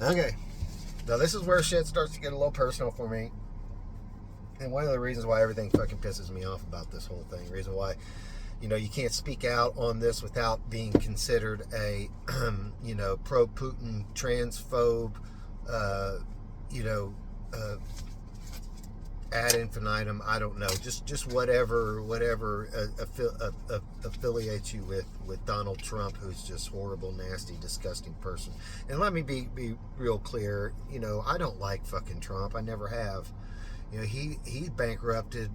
Okay. Now this is where shit starts to get a little personal for me. And one of the reasons why everything fucking pisses me off about this whole thing, reason why, you can't speak out on this without being considered a, pro-Putin, transphobe, you know, uh, ad infinitum. I don't know, just whatever affiliates you with Donald Trump, who's just horrible, nasty, disgusting person. And let me be real clear. I don't like fucking Trump. I never have. He bankrupted.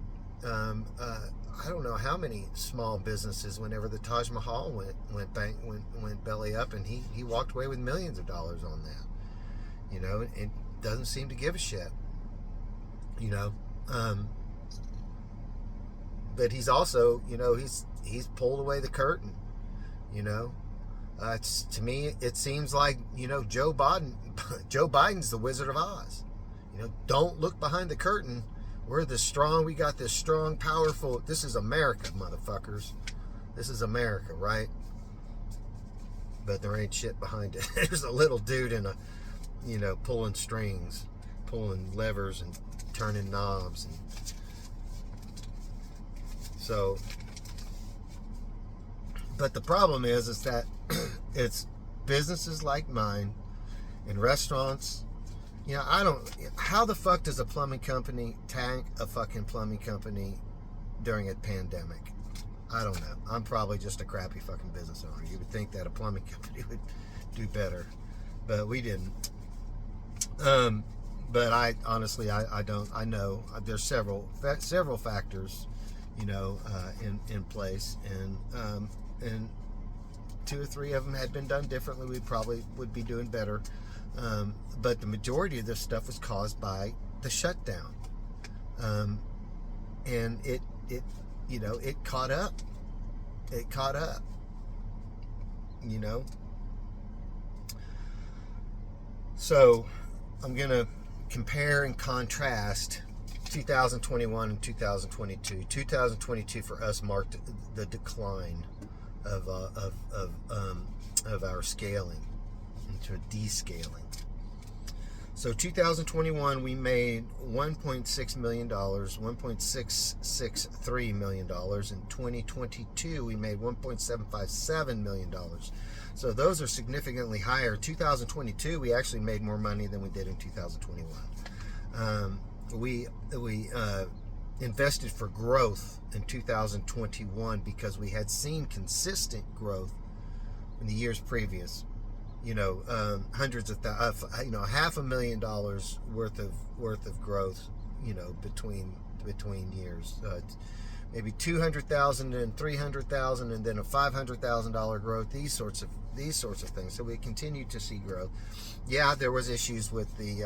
I don't know how many small businesses whenever the Taj Mahal went belly up, and he walked away with millions of dollars on that. It doesn't seem to give a shit. you know. But he's also, he's pulled away the curtain. You know, to me, it seems like Joe Biden, Joe Biden's the Wizard of Oz. Don't look behind the curtain. We're the strong. We got this strong, powerful. This is America, motherfuckers. This is America, right? But there ain't shit behind it. There's a little dude in a, pulling strings, pulling levers and turning knobs. And so, but the problem is that it's businesses like mine and restaurants. How the fuck does a plumbing company tank a fucking plumbing company during a pandemic? I don't know. I'm probably just a crappy fucking business owner. You would think that a plumbing company would do better, but we didn't. But I honestly, I don't. I know there's several factors, in place, and 2 or 3 of them had been done differently, we probably would be doing better. But the majority of this stuff was caused by the shutdown, and it caught up. It caught up. So I'm gonna compare and contrast 2021 and 2022. 2022 for us marked the decline of our scaling into a descaling. So 2021 we made $1.6 million, $1.663 million. In 2022 we made $1.757 million. So those are significantly higher. 2022 we actually made more money than we did in 2021. We invested for growth in 2021 because we had seen consistent growth in the years previous. Hundreds of $500,000 worth of growth, between years, maybe 200,000 and 300,000, and then a $500,000 growth. These sorts of things. So we continued to see growth. Yeah, there was issues with the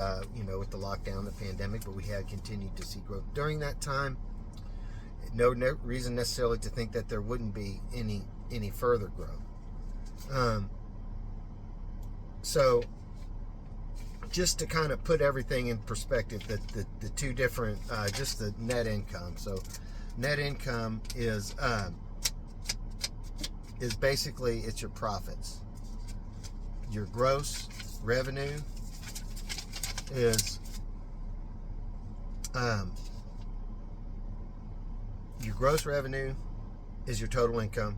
with the lockdown, the pandemic, but we had continued to see growth during that time. No reason necessarily to think that there wouldn't be any further growth. So, just to kind of put everything in perspective, the two different, just the net income. So, net income is basically, it's your profits. Your gross revenue is your total income.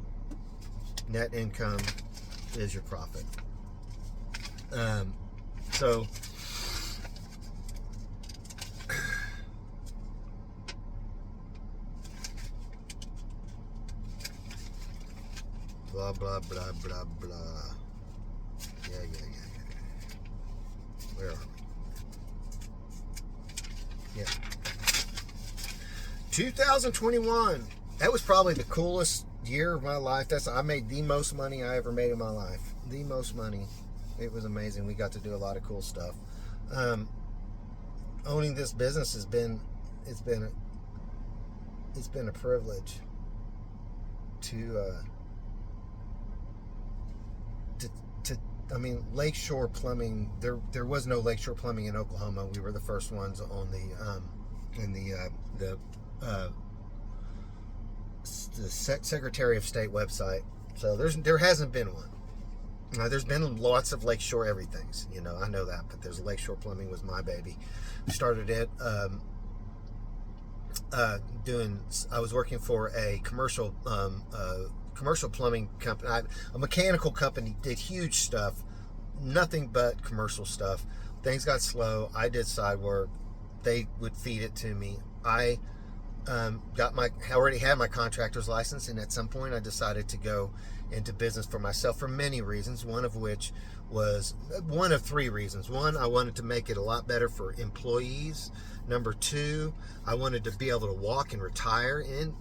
Net income is your profit. So blah blah blah blah blah. Yeah. Where are we? Yeah. 2021. That was probably the coolest year of my life. I made the most money I ever made in my life. The most money. It was amazing. We got to do a lot of cool stuff. Owning this business has been a privilege to I mean, Lakeshore Plumbing. There was no Lakeshore Plumbing in Oklahoma. We were the first ones on the Secretary of State website. So there hasn't been one. There's been lots of Lakeshore everythings, I know that, but there's Lakeshore Plumbing was my baby. We started it I was working for a commercial plumbing company, a mechanical company, did huge stuff, nothing but commercial stuff. Things got slow. I did side work. They would feed it to me. I already had my contractor's license, and at some point I decided to go into business for myself for many reasons, one of which was one of three reasons. One, I wanted to make it a lot better for employees. Number two, I wanted to be able to walk and retire in.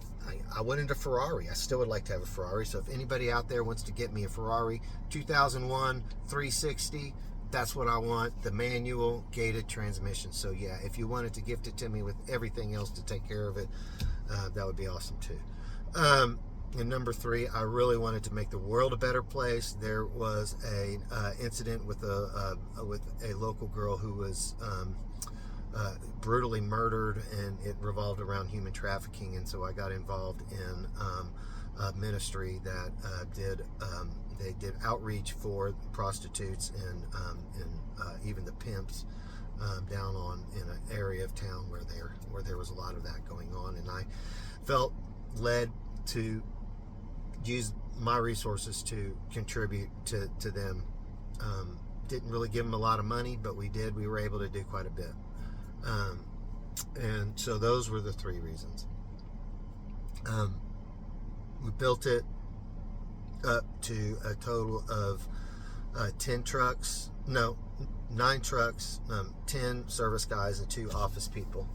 I wanted a Ferrari. I still would like to have a Ferrari. So if anybody out there wants to get me a Ferrari 2001 360, that's what I want, the manual gated transmission. So yeah, if you wanted to gift it to me with everything else to take care of it, that would be awesome too. And number three, I really wanted to make the world a better place. There was a incident with a local girl who was brutally murdered, and it revolved around human trafficking. And so I got involved in a ministry that they did outreach for prostitutes and even the pimps down in an area of town where there was a lot of that going on. And I felt led to use my resources to contribute to them. Didn't really give them a lot of money, but we were able to do quite a bit. And so those were the three reasons. We built it up to a total of 9 trucks, 10 service guys, and 2 office people.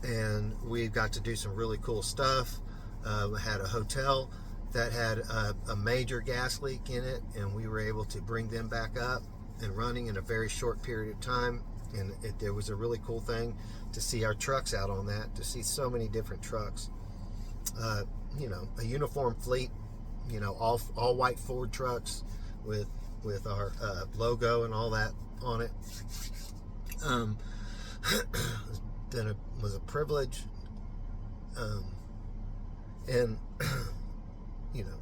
And we got to do some really cool stuff. We had a hotel that had a major gas leak in it, and we were able to bring them back up and running in a very short period of time. And there was a really cool thing to see our trucks out on that, to see so many different trucks. A uniform fleet, all white Ford trucks with our logo and all that on it. Then it was a privilege, and a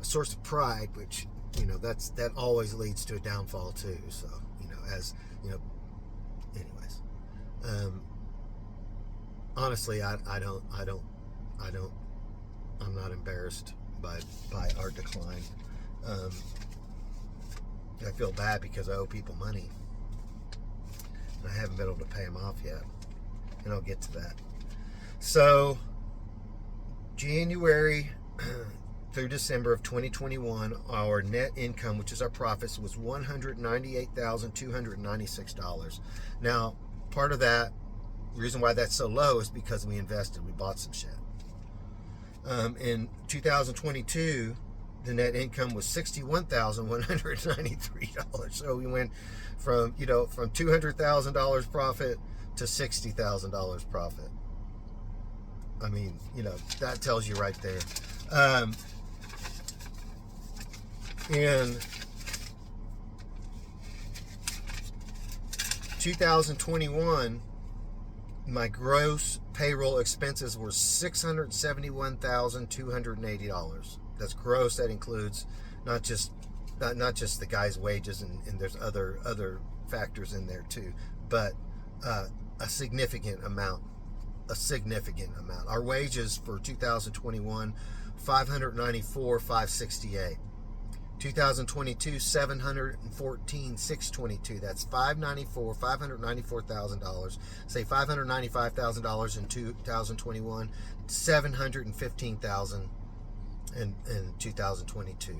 source of pride, which that always leads to a downfall too. So anyways, honestly, I'm not embarrassed by our decline. I feel bad because I owe people money, and I haven't been able to pay them off yet, and I'll get to that. So January through December of 2021, our net income, which is our profits, was $198,296. Now, part of that, the reason why that's so low is because we invested. We bought some shit. In 2022, the net income was $61,193. So we went from $200,000 profit to $60,000 profit. I mean, that tells you right there. In 2021, my gross payroll expenses were $671,280. That's gross. That includes not just the guy's wages, and there's other factors in there too, but a significant amount. Our wages for 2021, $594,568. 2022, $714,622. That's $594,000. Say $595,000 in 2021, $715,000 in 2022.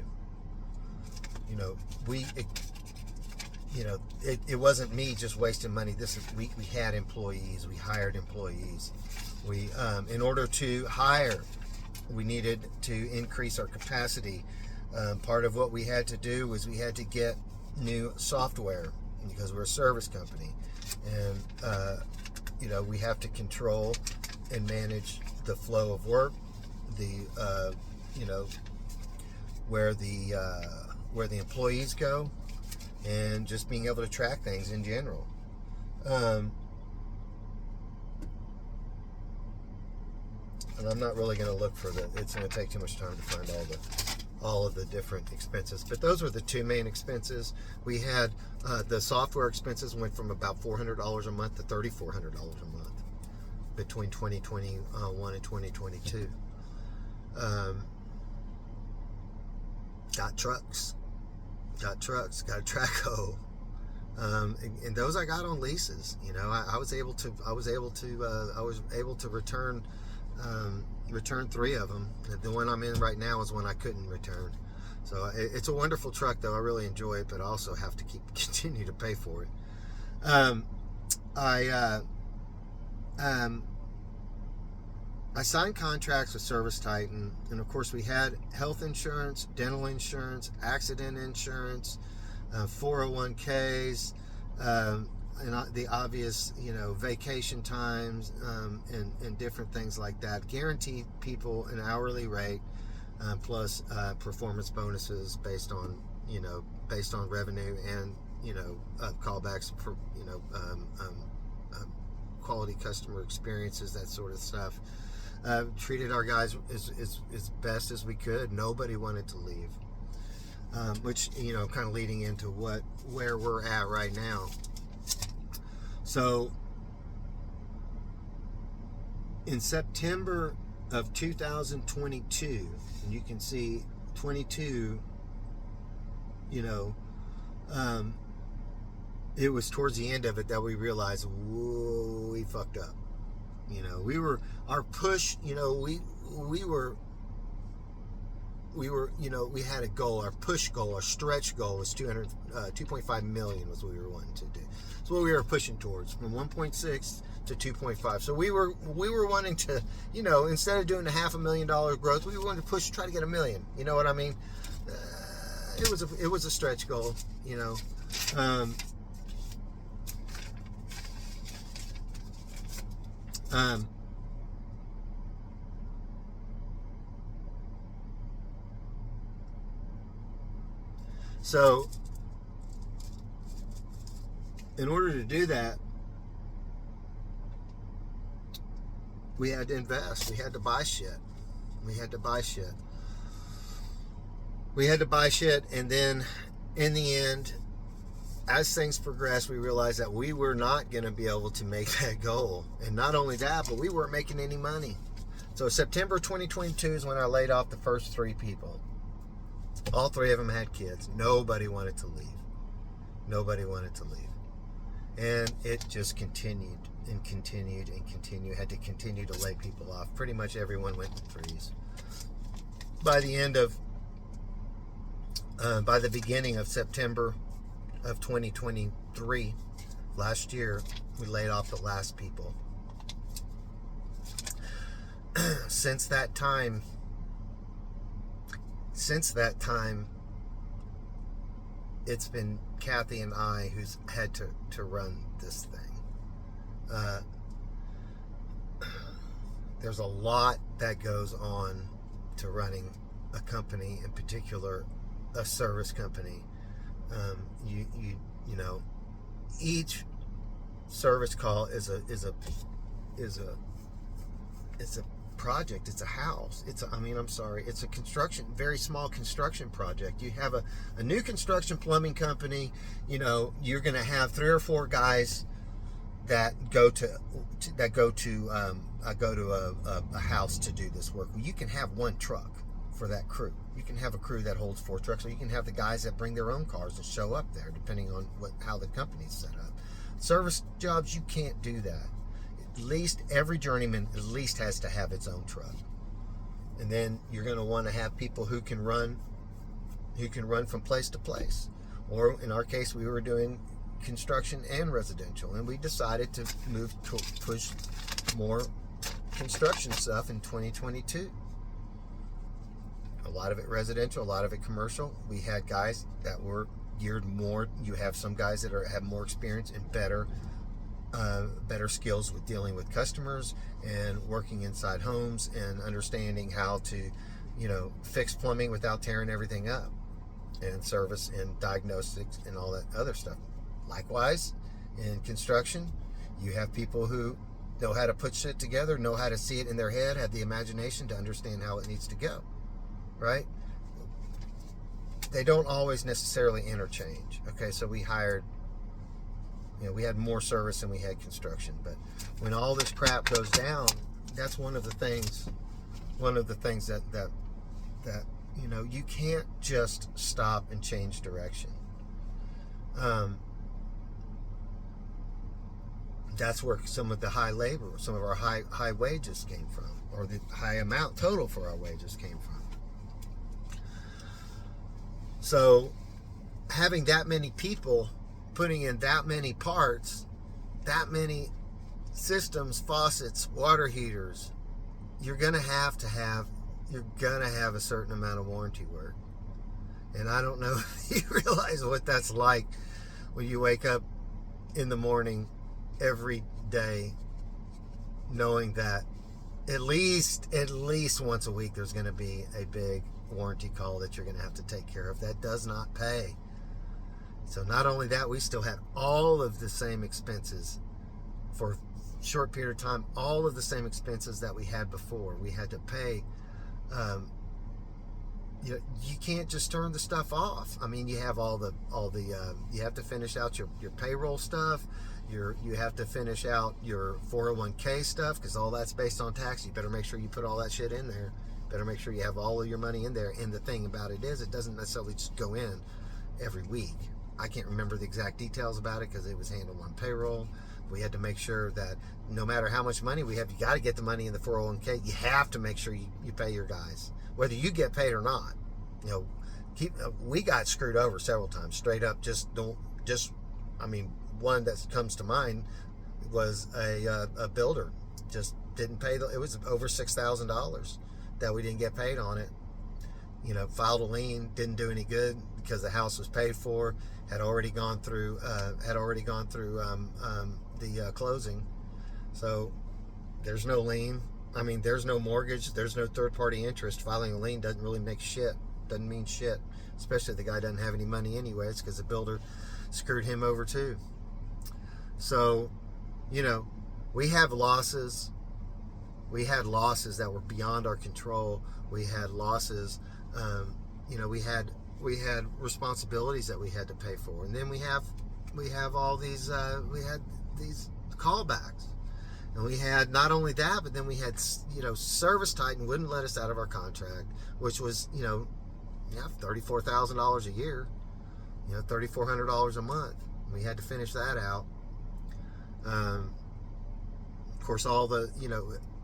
It wasn't me just wasting money. We had employees. We hired employees. We in order to hire, we needed to increase our capacity. Part of what we had to do was we had to get new software because we're a service company, and we have to control and manage the flow of work, where the employees go, and just being able to track things in general. And I'm not really going to look for it's going to take too much time to find all of the different expenses. But those were the two main expenses. We had the software expenses went from about $400 a month to $3,400 a month between 2021 and 2022. Got trucks, got a Traco, and those I got on leases. You know, I was able to return three of them. The one I'm in right now is one I couldn't return. So it's a wonderful truck, though. I really enjoy it, but I also have to continue to pay for it. I signed contracts with Service Titan, and of course we had health insurance, dental insurance, accident insurance, 401ks, and the obvious, you know, vacation times, and different things like that. Guaranteed people an hourly rate, plus performance bonuses based on revenue and, you know, callbacks for, you know, quality customer experiences, that sort of stuff. Treated our guys as best as we could. Nobody wanted to leave, which, you know, kind of leading into where we're at right now. So in September of 2022, and you can see 22, you know, it was towards the end of it that we realized, whoa, we fucked up. You know, our push, you know, we had a goal. Our push goal, our stretch goal was 2.5 million was what we were wanting to do. That's what we were pushing towards, from 1.6 to 2.5. So we were wanting to, you know, instead of doing a $500,000 growth, we wanted to try to get $1 million. You know what I mean? It was a stretch goal, you know. So in order to do that, we had to invest. We had to buy shit. And then in the end, as things progressed, we realized that we were not going to be able to make that goal. And not only that, but we weren't making any money. So September 2022 is when I laid off the first 3 people. All 3 of them had kids. Nobody wanted to leave. And it just continued and continued and continued. Had to continue to lay people off. Pretty much everyone went in threes. By the beginning of September of 2023, last year, we laid off the last people. Since that time, it's been Kathy and I who's had to run this thing. There's a lot that goes on to running a company, in particular a service company. You know, each service call is a project. It's a house. It's a very small construction project. You have a new construction plumbing company. You know, you're going to have 3 or 4 guys that go to a house to do this work. Well, you can have 1 truck for that crew. You can have a crew that holds 4 trucks, or you can have the guys that bring their own cars and show up there, depending on how the company's set up. Service jobs, you can't do that. At least every journeyman at least has to have its own truck. And then you're going to want to have people who can run from place to place. Or in our case, we were doing construction and residential, and we decided to push more construction stuff in 2022. A lot of it residential, a lot of it commercial. We had guys that were geared more. You have some guys that have more experience and better skills with dealing with customers and working inside homes and understanding how to, you know, fix plumbing without tearing everything up, and service and diagnostics and all that other stuff. Likewise, in construction, you have people who know how to put shit together, know how to see it in their head, have the imagination to understand how it needs to go. Right? they don't always necessarily interchange. Okay, so we hired, we had more service than we had construction. But when all this crap goes down, that's one of the things that you can't just stop and change direction. That's where some of the high labor, some of our high wages came from, or the high amount total for our wages came from. So having that many people putting in that many parts, that many systems, faucets, water heaters, you're gonna have a certain amount of warranty work. And I don't know if you realize what that's like when you wake up in the morning every day knowing that at least once a week there's going to be a big warranty call that you're going to have to take care of that does not pay. So not only that, we still had all of the same expenses for a short period of time, all of the same expenses that we had before. We had to pay. You can't just turn the stuff off. I mean, you have you have to finish out your payroll stuff. You have to finish out your 401k stuff, because all that's based on tax. You better make sure you put all that shit in there. Better make sure you have all of your money in there. And the thing about it is, it doesn't necessarily just go in every week. I can't remember the exact details about it because it was handled on payroll. We had to make sure that no matter how much money we have, you got to get the money in the 401k. You have to make sure you pay your guys, whether you get paid or not. We got screwed over several times. Straight up, one that comes to mind was a builder just didn't pay. It was over $6,000 that we didn't get paid on it. Filed a lien, didn't do any good because the house was paid for, had already gone through the closing. So there's no lien. I mean, there's no mortgage. There's no third-party interest. Filing a lien doesn't really make shit. Doesn't mean shit. Especially if the guy doesn't have any money anyways, because the builder screwed him over too. So, we have losses. We had losses that were beyond our control. We had losses. We had responsibilities that we had to pay for, and then we have all these. We had these callbacks, and we had not only that, but then we had Service Titan wouldn't let us out of our contract, which was $34,000 a year, $3,400 a month. We had to finish that out. Of course, all the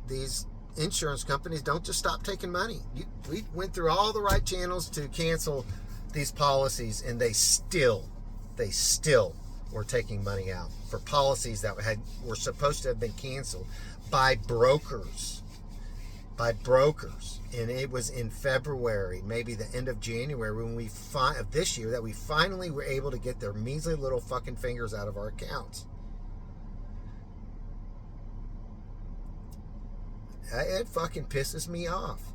these insurance companies don't just stop taking money. We went through all the right channels to cancel these policies, and they still were taking money out for policies that were supposed to have been canceled by brokers. And it was in February, maybe the end of January, of this year, that we finally were able to get their measly little fucking fingers out of our accounts. It fucking pisses me off.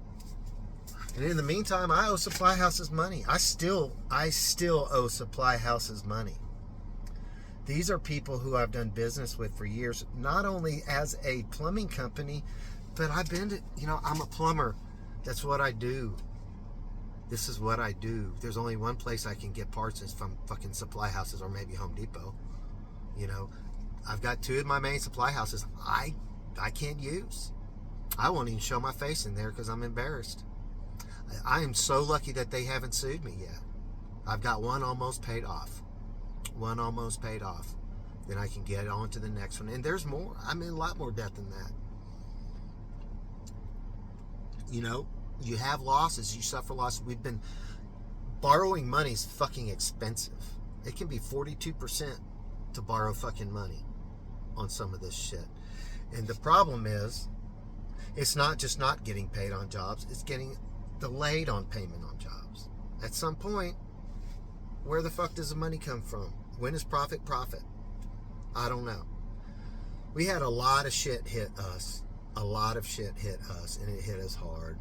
And in the meantime, I owe supply houses money. I still owe supply houses money. These are people who I've done business with for years, not only as a plumbing company, but I'm a plumber. That's what I do. This is what I do. There's only one place I can get parts, is from fucking supply houses or maybe Home Depot. I've got two of my main supply houses I can't use. I won't even show my face in there because I'm embarrassed. I am so lucky that they haven't sued me yet. I've got one almost paid off. Then I can get on to the next one. And there's more. I mean, a lot more debt than that. You have losses. You suffer losses. Borrowing money is fucking expensive. It can be 42% to borrow fucking money on some of this shit. And the problem is, it's not just not getting paid on jobs, it's getting delayed on payment on jobs. At some point, where the fuck does the money come from? When is profit? I don't know. We had a lot of shit hit us. And it hit us hard.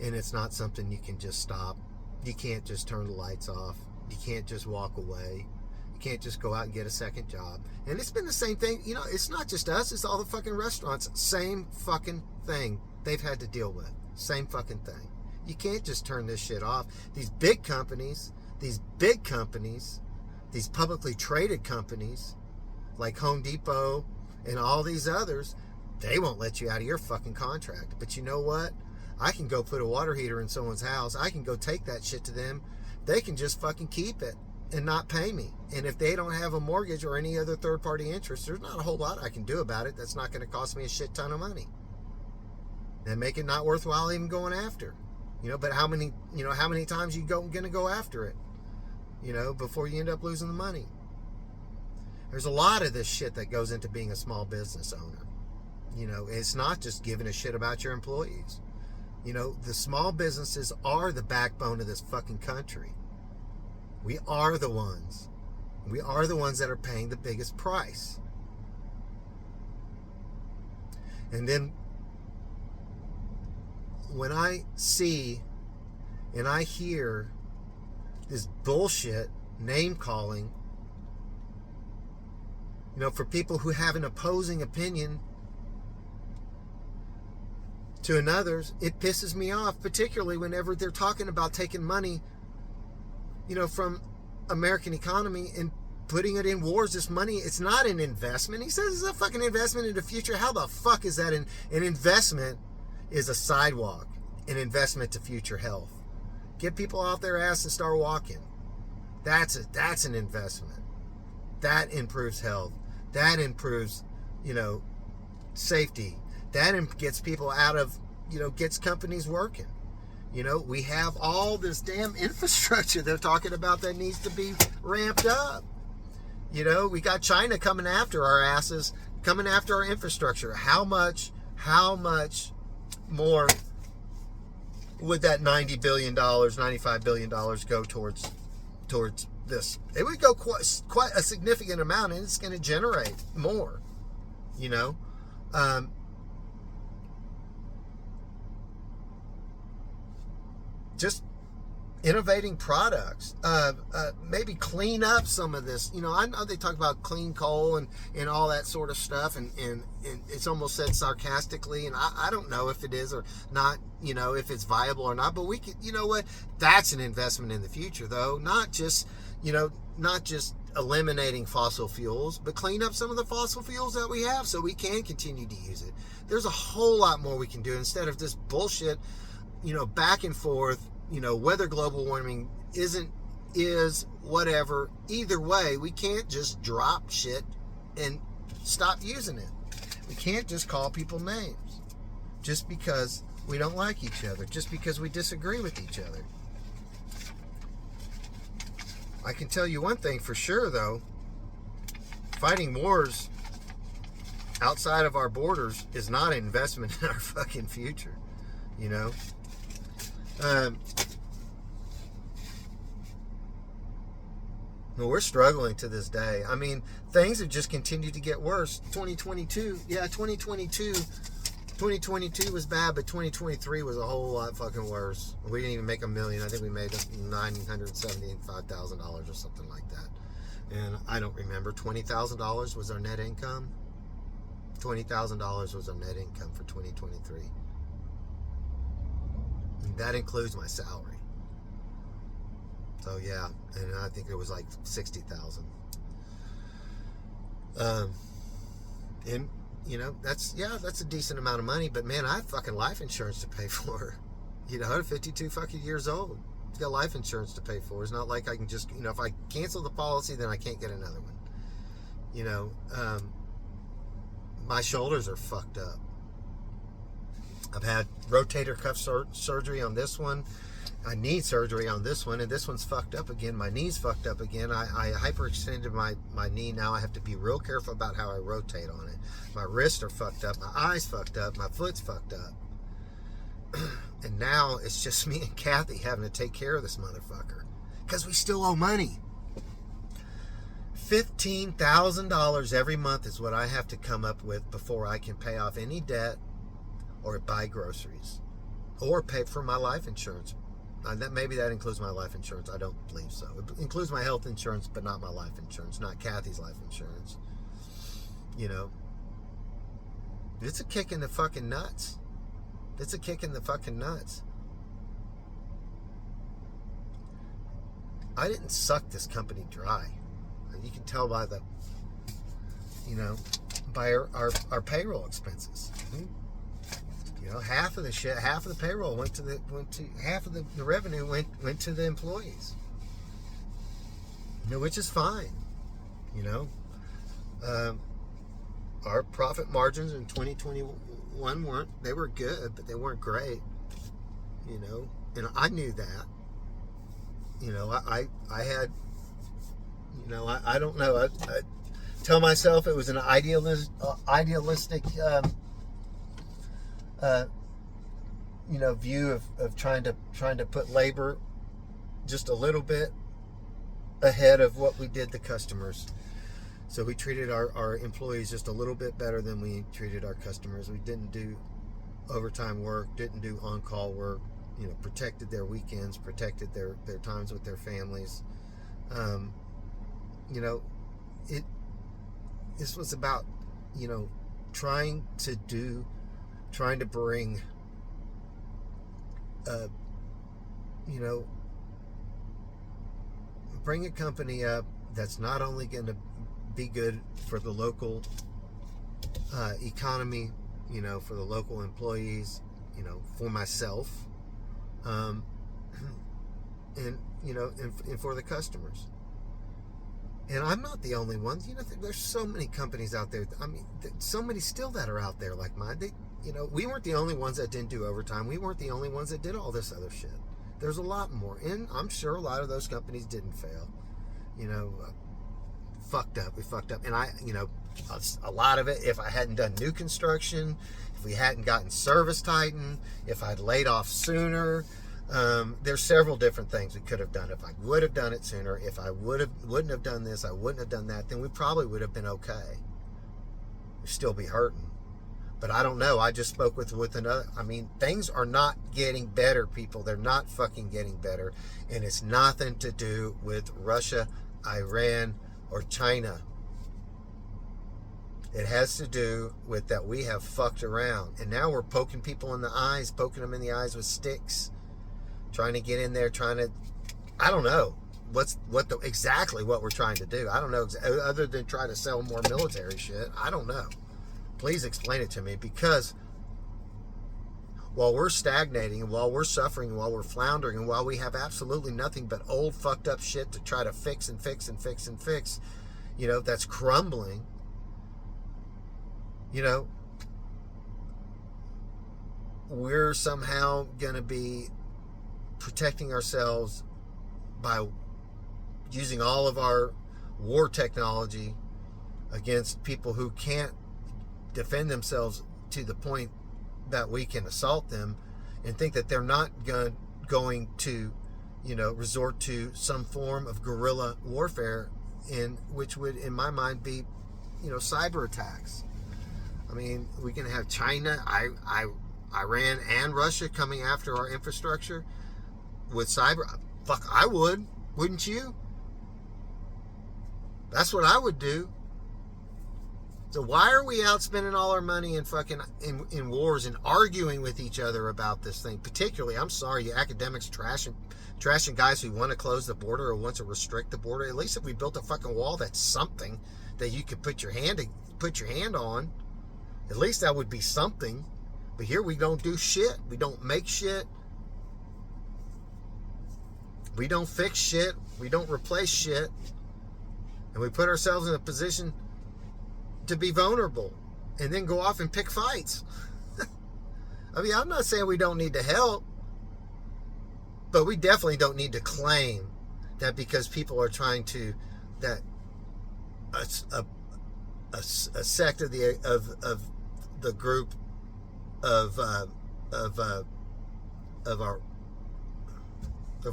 And it's not something you can just stop. You can't just turn the lights off. You can't just walk away. You can't just go out and get a second job. And it's been the same thing. It's not just us. It's all the fucking restaurants. Same fucking thing they've had to deal with. Same fucking thing. You can't just turn this shit off. These big companies, these big companies, these publicly traded companies like Home Depot and all these others, they won't let you out of your fucking contract. But you know what? I can go put a water heater in someone's house. I can go take that shit to them. They can just fucking keep it and not pay me. And if they don't have a mortgage or any other third-party interest, there's not a whole lot I can do about it. That's not going to cost me a shit ton of money and make it not worthwhile even going after. But how many times you going to go after it, before you end up losing the money? There's a lot of this shit that goes into being a small business owner. It's not just giving a shit about your employees. The small businesses are the backbone of this fucking country. We are the ones. We are the ones that are paying the biggest price. And then when I see and I hear this bullshit name calling, for people who have an opposing opinion to another's, it pisses me off, particularly whenever they're talking about taking money, from American economy and putting it in wars. This money, it's not an investment. He says it's a fucking investment in the future. How the fuck is that an investment? Is a sidewalk an investment to future health? Get people off their ass and start walking. That's an investment. That improves health. That improves, safety. That gets people out of, gets companies working. We have all this damn infrastructure they're talking about that needs to be ramped up. We got China coming after our asses, coming after our infrastructure. How much more would that $90 billion, $95 billion go towards this? It would go quite a significant amount, and it's going to generate more, just innovating products, maybe clean up some of this. I know they talk about clean coal and all that sort of stuff, and it's almost said sarcastically, and I don't know if it is or not, if it's viable or not, but we could, what, that's an investment in the future, though, not just eliminating fossil fuels, but clean up some of the fossil fuels that we have so we can continue to use it. There's a whole lot more we can do instead of this bullshit, back and forth, whether global warming is whatever. Either way, we can't just drop shit and stop using it. We can't just call people names just because we don't like each other, just because we disagree with each other. I can tell you one thing for sure, though. Fighting wars outside of our borders is not an investment in our fucking future, Well, we're struggling to this day. I mean, things have just continued to get worse. 2022 was bad, but 2023 was a whole lot fucking worse. We didn't even make $1 million. I think we made $975,000 or something like that. And I don't remember. $20,000 was our net income. $20,000 was our net income for 2023. And that includes my salary. So yeah, and I think it was like 60,000. And that's a decent amount of money. But man, I have fucking life insurance to pay for. I'm 52 fucking years old. I've got life insurance to pay for. It's not like I can just, if I cancel the policy, then I can't get another one. My shoulders are fucked up. I've had rotator cuff surgery on this one. I need surgery on this one, and this one's fucked up again. My knee's fucked up again. I hyperextended my knee. Now I have to be real careful about how I rotate on it. My wrists are fucked up. My eyes fucked up. My foot's fucked up. And now it's just me and Kathy having to take care of this motherfucker because we still owe money. $15,000 every month is what I have to come up with before I can pay off any debt or buy groceries or pay for my life insurance. Maybe that includes my life insurance. I don't believe so. It includes my health insurance, but not my life insurance, not Kathy's life insurance. It's a kick in the fucking nuts. It's a kick in the fucking nuts. I didn't suck this company dry. You can tell by the, by our payroll expenses. Half of the payroll half of the revenue went to the employees. Which is fine. Our profit margins in 2021 were good, but they weren't great. And I knew that. I had, I don't know. I tell myself it was an idealistic, view of trying to put labor just a little bit ahead of what we did the customers. So we treated our employees just a little bit better than we treated our customers. We didn't do overtime work, didn't do on-call work, protected their weekends, protected their times with their families. This was about, trying to bring, bring a company up that's not only going to be good for the local economy, for the local employees, for myself, and for the customers. And I'm not the only one. There's so many companies out there. I mean, so many still that are out there like mine. We weren't the only ones that didn't do overtime. We weren't the only ones that did all this other shit. There's a lot more, and I'm sure a lot of those companies didn't fail. Fucked up. We fucked up, and a lot of it. If I hadn't done new construction, if we hadn't gotten service tightened, if I'd laid off sooner, there's several different things we could have done. If I would have done it sooner, if I wouldn't have done this, I wouldn't have done that, then we probably would have been okay. We'd still be hurting. But I don't know. I just spoke with another. I mean, things are not getting better, people. They're not fucking getting better. And it's nothing to do with Russia, Iran, or China. It has to do with that we have fucked around. And now we're poking people in the eyes, poking them in the eyes with sticks. Trying to get in there, I don't know exactly what we're trying to do. I don't know, other than try to sell more military shit. I don't know. Please explain it to me, because while we're stagnating, and while we're suffering, and while we're floundering, and while we have absolutely nothing but old fucked up shit to try to fix, that's crumbling, we're somehow gonna be protecting ourselves by using all of our war technology against people who can't defend themselves to the point that we can assault them, and think that they're not going to resort to some form of guerrilla warfare, which would, in my mind, be cyber attacks. I mean, we can have China, Iran, and Russia coming after our infrastructure with cyber. Fuck, I would. Wouldn't you? That's what I would do. So why are we out spending all our money in fucking in wars and arguing with each other about this thing? Particularly, I'm sorry, you academics trashing guys who want to close the border or want to restrict the border. At least if we built a fucking wall, that's something that you could put your hand on. At least that would be something. But here we don't do shit. We don't make shit. We don't fix shit. We don't replace shit. And we put ourselves in a position to be vulnerable and then go off and pick fights. I mean, I'm not saying we don't need to help, but we definitely don't need to claim that because people are trying to, that a sect of the group of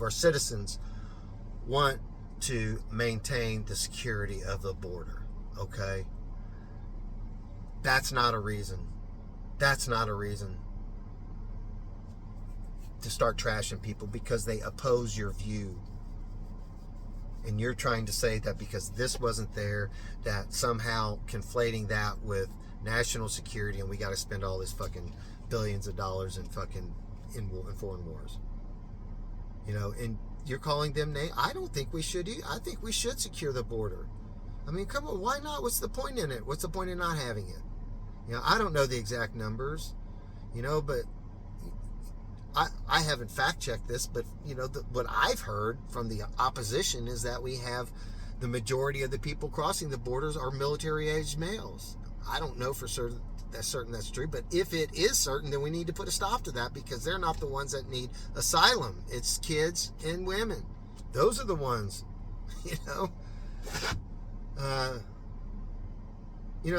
our citizens want to maintain the security of the border. Okay? That's not a reason. That's not a reason to start trashing people because they oppose your view. And you're trying to say that because this wasn't there, that somehow conflating that with national security and we got to spend all this fucking billions of dollars in fucking in foreign wars. And you're calling them names. I don't think we should. I think we should secure the border. I mean, come on, why not? What's the point in it? What's the point in not having it? I don't know the exact numbers, but I haven't fact checked this, but what I've heard from the opposition is that we have the majority of the people crossing the borders are military-aged males. I don't know for certain that's true, but if it is certain, then we need to put a stop to that, because they're not the ones that need asylum. It's kids and women. Those are the ones,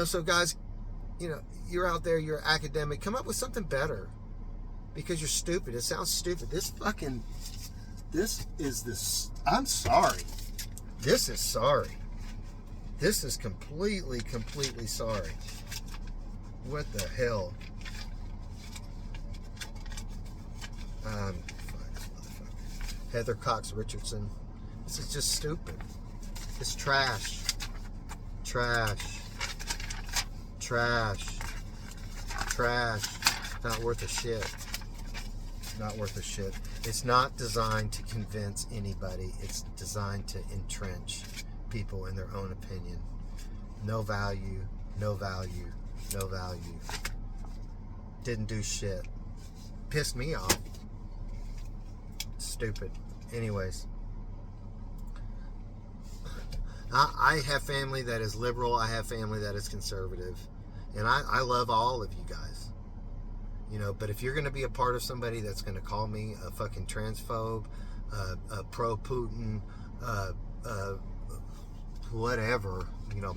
So guys, you're out there, you're academic, come up with something better, because you're stupid. It sounds stupid. I'm sorry. This is sorry. This is completely sorry. What the hell? Heather Cox Richardson. This is just stupid. It's trash. Not worth a shit. Not worth a shit. It's not designed to convince anybody. It's designed to entrench people in their own opinion. No value. Didn't do shit. Pissed me off. Stupid. Anyways. I have family that is liberal. I have family that is conservative. And I love all of you guys. But if you're going to be a part of somebody that's going to call me a fucking transphobe, a pro-Putin, whatever,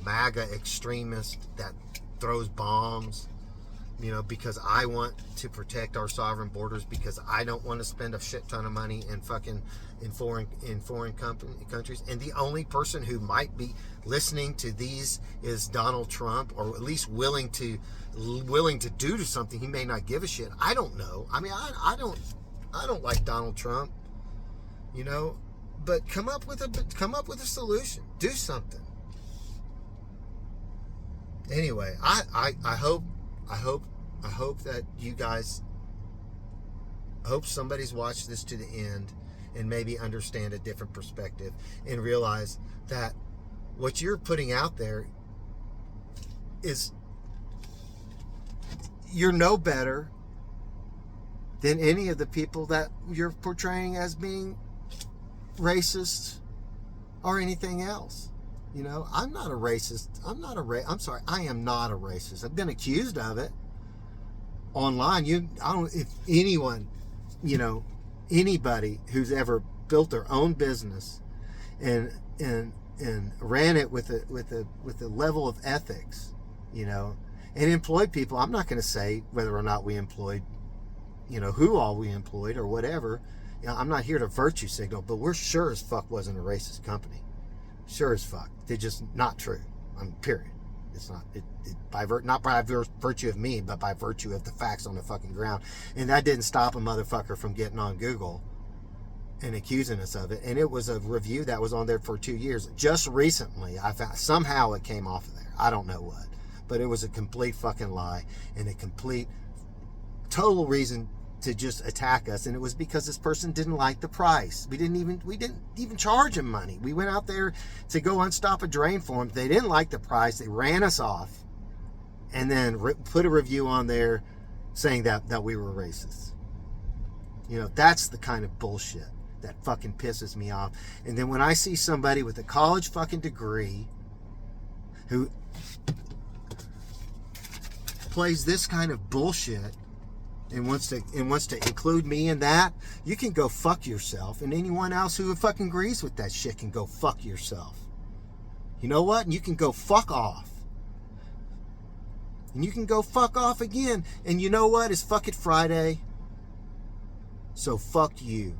MAGA extremist that throws bombs, because I want to protect our sovereign borders, because I don't want to spend a shit ton of money in foreign countries, and the only person who might be listening to these is Donald Trump, or at least willing to do something. He may not give a shit. I don't know. I mean, I don't like Donald Trump, but come up with a solution. Do something. Anyway, I hope that you guys, I hope somebody's watched this to the end and maybe understand a different perspective and realize that what you're putting out there is, you're no better than any of the people that you're portraying as being racist or anything else. I'm not a racist. I'm sorry, I am not a racist. I've been accused of it online. If anyone, anybody who's ever built their own business and ran it with a level of ethics, and employed people. I'm not going to say whether or not we employed, who all we employed or whatever. I'm not here to virtue signal, but we're sure as fuck wasn't a racist company. Sure as fuck. They're just not true. Period. It's not. Not by virtue of me, but by virtue of the facts on the fucking ground. And that didn't stop a motherfucker from getting on Google and accusing us of it. And it was a review that was on there for 2 years. Just recently, I found somehow it came off of there. I don't know what, but it was a complete fucking lie and a complete, total reason to just attack us. And it was because this person didn't like the price. We didn't even charge him money. We went out there to go unstop a drain for them. They didn't like the price. They ran us off, and then put a review on there saying that we were racist. That's the kind of bullshit that fucking pisses me off. And then when I see somebody with a college fucking degree who plays this kind of bullshit and wants to include me in that, you can go fuck yourself. And anyone else who fucking agrees with that shit can go fuck yourself. You know what? And you can go fuck off. And you can go fuck off again. And you know what? It's fucking Friday. So fuck you.